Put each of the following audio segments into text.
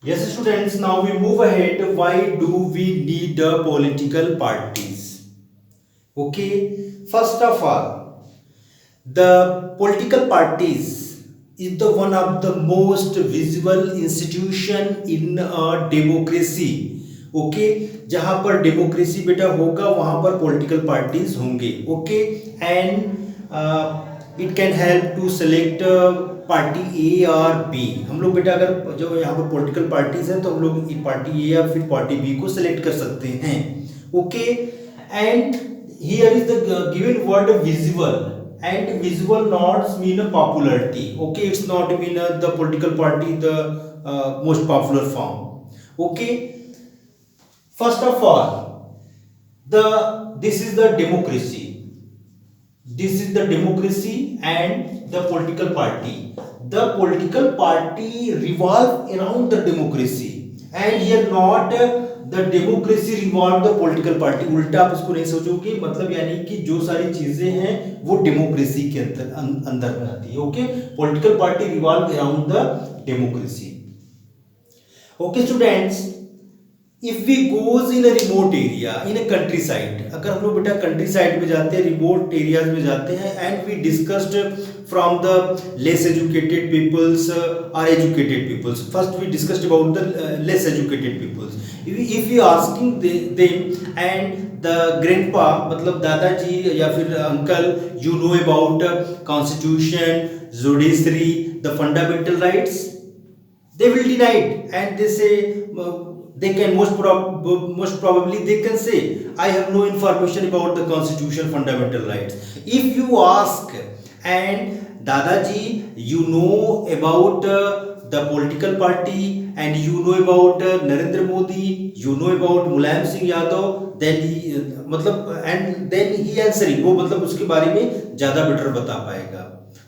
Yes, students, now we move ahead. Why do we need political parties? Okay, first of all, the political parties is the one of the most visible institution in a democracy. Okay, जहां पर democracy बेटा होगा वहां पर political parties होंगे. Okay, and it can help to select party A और B. हम लोग बेटा अगर जो यहाँ पर पॉलिटिकल पार्टीज हैं तो हम लोग पार्टी ए या फिर पार्टी बी को सेलेक्ट कर सकते हैं. Okay, and here is the given word visible, and visible not mean a popularity. Okay, it's not mean the political party the most popular form. Okay, first of all, the this is the democracy. This is the democracy and the political party. The political party revolve around the democracy, and here not the democracy revolve the political party. उल्टा आप इसको नहीं सोचोगे, मतलब यानी कि जो सारी चीजें हैं वो डेमोक्रेसी के अंदर में आती है. Okay, political party revolve around the democracy. Okay students, if we goes in a remote area in a country side, अगर हम लोग बेटा कंट्री साइड में जाते हैं, रिमोट एरियाज में जाते हैं, and we discussed from the less educated peoples और educated peoples. First we discussed about the less educated peoples. if you asking them and the grandpa मतलब दादाजी या फिर uncle, you know about constitution, judiciary, the fundamental rights, they will deny it, and they say they can most probably they can say I have no information about the constitution fundamental rights. If you ask and Dadaji, you know about the political party, and you know about Narendra Modi, you know about Mulayam Singh Yadav, then he मतलब and then he answering, वो मतलब उसके बारे में ज़्यादा better बता पाएगा.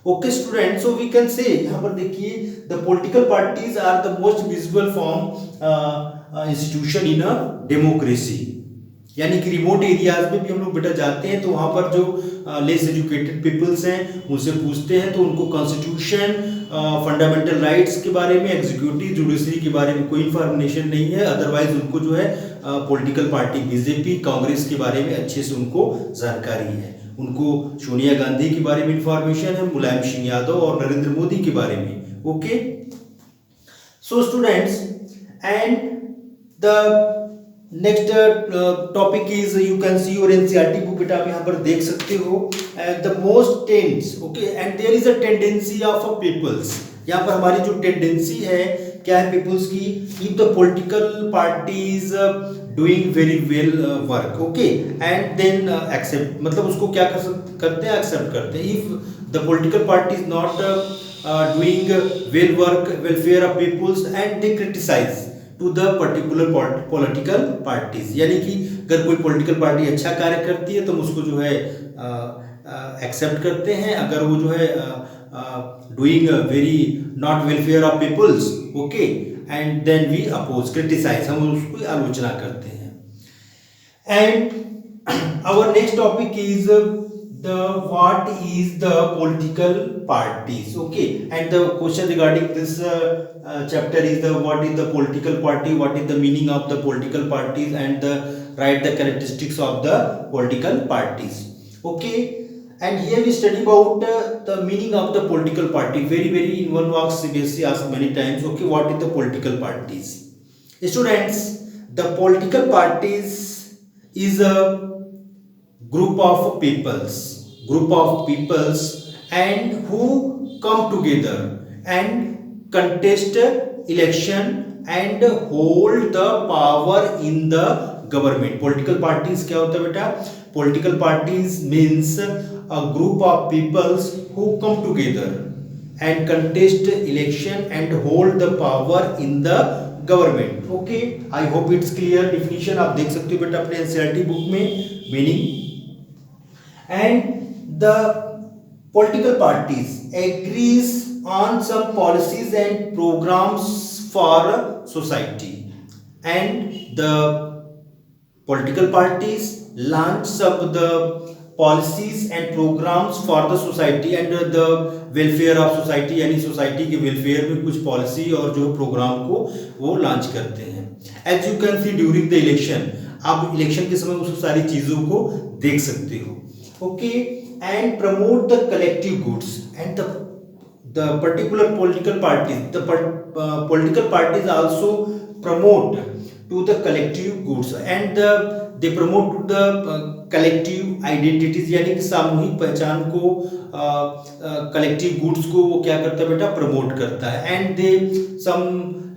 Okay student, so we can say यहाँ पर देखिए the political parties are the most visible form institution in a democracy. यानी कि रिमोट एरियाज में भी हम लोग बेटा जाते हैं तो वहाँ पर जो लेस एजुकेटेड पीपल्स हैं उनसे पूछते हैं तो उनको कॉन्स्टिट्यूशन, फंडामेंटल राइट्स के बारे में, एग्जीक्यूटिव जुडिशरी के बारे में कोई इन्फॉर्मेशन नहीं है. अदरवाइज उनको जो है पॉलिटिकल पार्टी बीजेपी, कांग्रेस के बारे में अच्छे से उनको जानकारी है. उनको सोनिया गांधी के बारे में इंफॉर्मेशन है, मुलायम सिंह यादव और नरेंद्र मोदी के बारे में. Okay, so students, and the next topic is you can see your NCERT book बेटा आप यहाँ पर देख सकते हो. The most tense. Okay, and there is a tendency of a peoples. यहाँ पर हमारी जो टेंडेंसी है क्या है पीपल्स की, if the political parties doing very well work. Okay, and then accept, मतलब उसको क्या करते हैं, एक्सेप्ट करते हैं. If the political party is not doing well work, welfare of peoples, and they criticise to the particular political parties. यानी कि अगर कोई पॉलिटिकल पार्टी अच्छा कार्य करती है तो हम उसको जो है एक्सेप्ट करते हैं. अगर वो जो है doing very not welfare of peoples, okay, and then we oppose, criticise, हम उसको आलोचना करते हैं. And our next topic is the what is the political parties. Okay, and the question regarding this chapter is the what is the political party, what is the meaning of the political parties, and the write the characteristics of the political parties. Okay, and here we study about the meaning of the political party. Very in one marks CBSE asked many times. Okay, what is the political parties? Students, the political parties is a group of peoples and who come together and contest election and hold the power in the government. Political parties क्या होता है बेटा? Political parties means a group of peoples who come together and contest election and hold the power in the government. Okay, I hope it's clear. Definition आप देख सकते हो बेटा अपने एनसीईआरटी बुक में, meaning. And the political parties agrees on some policies and programs for society, and the political parties launch some of the policies and programmes for the society and the welfare of society, यानी society के welfare में कुछ policy और जो programme को वो launch करते हैं। As you can see during the election, आप इलेक्शन के समय उस सारी चीजों को देख सकते हो। Okay, and promote the collective goods and the particular political parties, political parties also promote to the collective goods and they promote to the collective identities, यानी कि सामूहिक पहचान को collective goods को वो क्या करता है बेटा, प्रमोट करता है। and they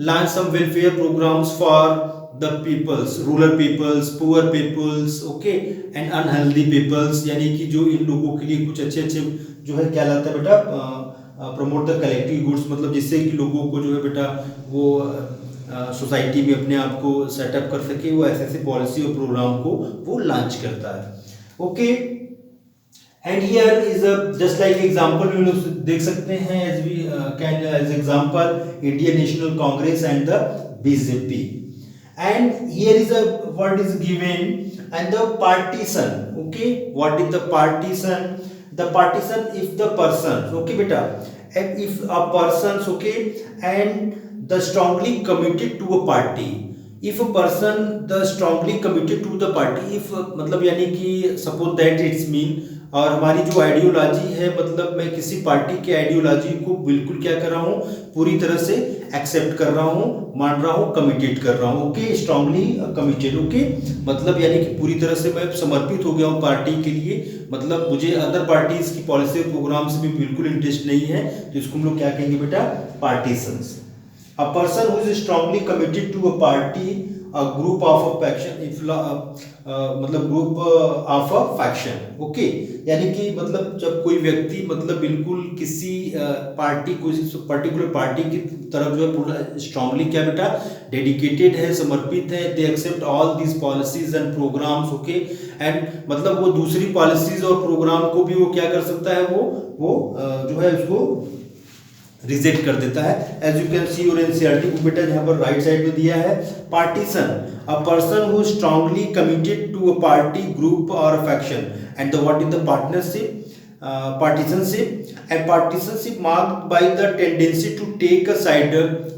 launch some welfare programs for the peoples, rural peoples, poor peoples, okay, and unhealthy peoples, यानी कि जो इन लोगों के लिए कुछ अच्छे अच्छे जो है क्या लाता है बेटा, प्रमोट द कलेक्टिव गुड्स, मतलब जिससे कि लोगों को जो है बेटा वो सोसाइटी में अपने आप को सेटअप कर सके, वो ऐसे ऐसे पॉलिसी और प्रोग्राम को वो लॉन्च करता है। Okay, and here is just like example we लोग देख सकते हैं, as we can as example Indian National Congress and the BJP, and here is a what is given and the partition. Okay, what is the partition? The partition, if the persons, okay beta, and if a persons, okay, and the strongly committed to a party, if a person the strongly committed to the party, if मतलब यानी कि suppose that it's mean, और हमारी जो ideology है, मतलब मैं किसी पार्टी की आइडियोलॉजी को बिल्कुल क्या कर रहा हूँ, पूरी तरह से एक्सेप्ट कर रहा हूँ, मान रहा हूँ, कमिटेड कर रहा हूँ। ओके, स्ट्रांगली कमिटेड, ओके, मतलब यानी कि पूरी तरह से मैं समर्पित हो गया हूँ पार्टी के लिए, मतलब मुझे अदर पार्टीज की पॉलिसी और प्रोग्राम से भी बिल्कुल इंटरेस्ट नहीं है, तो इसको हम लोग क्या कहेंगे बेटा, partisans. A person who is strongly committed to a party, a group of a faction, if मतलब group of a faction. Okay, यानी कि मतलब जब कोई व्यक्ति मतलब बिल्कुल किसी पार्टी, कोई पर्टिकुलर पार्टी की तरफ जो है पूरा स्ट्रांगली क्या बेटा, डेडिकेटेड है, समर्पित है, they accept all these policies and programmes. Okay, and मतलब वो दूसरी पॉलिसीज और प्रोग्राम को भी वो क्या कर सकता है, वो जो है उसको रिजेक्ट कर देता है। एज यू कैन सी और एनसीईआरटी बुक बेटा यहाँ पर राइट साइड में दिया है, partisan, a person who strongly committed to a party, group और faction, and the what is the partnership, partisanship, and partisanship marked by the tendency to take a side।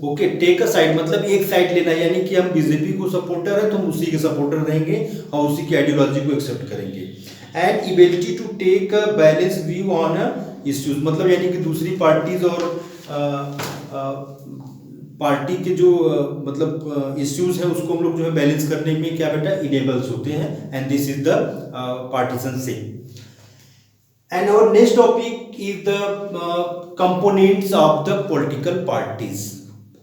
okay, take a side मतलब एक side लेना, यानी कि हम BJP को supporter है तो हम उसी के सपोर्टर रहेंगे और उसी की आइडियोलॉजी को एक्सेप्ट करेंगे। And ability to take a balance view on issues, मतलब यानी कि दूसरी पार्टीज और पार्टी के जो मतलब इश्यूज है उसको हम लोग जो है बैलेंस करने में क्या बेटा, इनेबल्स होते हैं, and this is the पार्टीशनशिप। And our next topic is the components of the political parties.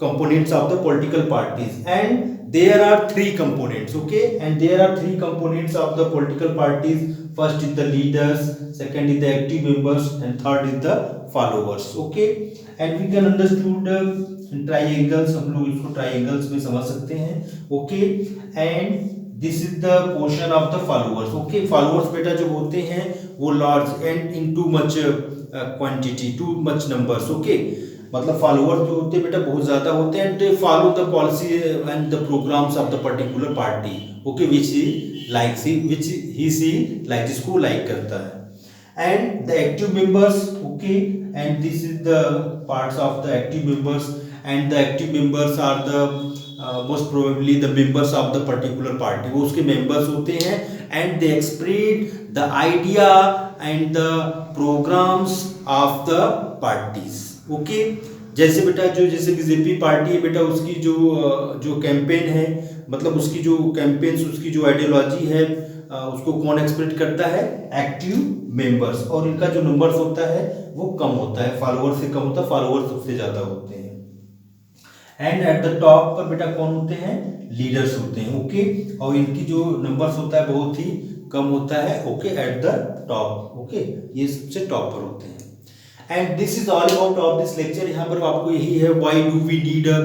Components of the political parties, and there are three components. Okay, and there are three components of the political parties. First is the leaders, second is the active members, and third is the followers. Okay, and we can understood triangles, हम लोग इसको triangles में समझ सकते हैं। Okay, and this is the portion of the followers. Okay, followers बेटा जो होते हैं वो large and in too much quantity, too much numbers. Okay, मतलब फॉलोअर्स जो होते हैं बेटा बहुत ज्यादा होते हैं, and follow the policy and the programmes of the particular party. Okay, which he likes, which he see like, जिसको लाइक करता है। And the active members, okay, and this is the parts of the active members, and the active members are the most probably the members of the particular party, वो उसके members होते हैं, and they express the idea and the programs of the parties। okay, जैसे बेटा जो जैसे BJP party है बेटा, उसकी जो कैंपेन है, मतलब उसकी जो कैंपेन्स, उसकी जो आइडियोलॉजी है, उसको कौन एक्सप्रेस करता है, एक्टिव मेंबर्स, और इनका जो नंबर्स होता है वो कम होता है, फॉलोअर से कम होता है, फॉलोअर सबसे ज्यादा होते हैं। एंड एट द टॉप पर बेटा कौन होते हैं, लीडर्स होते हैं। ओके, और इनकी जो नंबर्स होता है बहुत ही कम होता है। Okay, at the top, okay, ये सबसे टॉप पर होते हैं। And this is all about of this lecture. यहाँ पर आपको यही है, why do we need a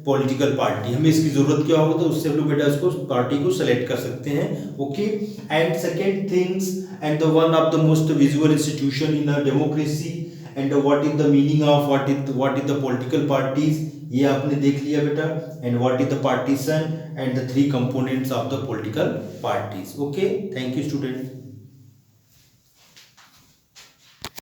political party, हमें इसकी जरूरत क्या होगा, तो उससे हम लोग बेटा इसको पार्टी को सेलेक्ट कर सकते हैं। Okay, and second things, and the one of the most visual institution in a democracy, and what is the meaning of what is the political parties, ये आपने देख लिया बेटा। And what is the partition and the three components of the political parties. Okay, thank you student.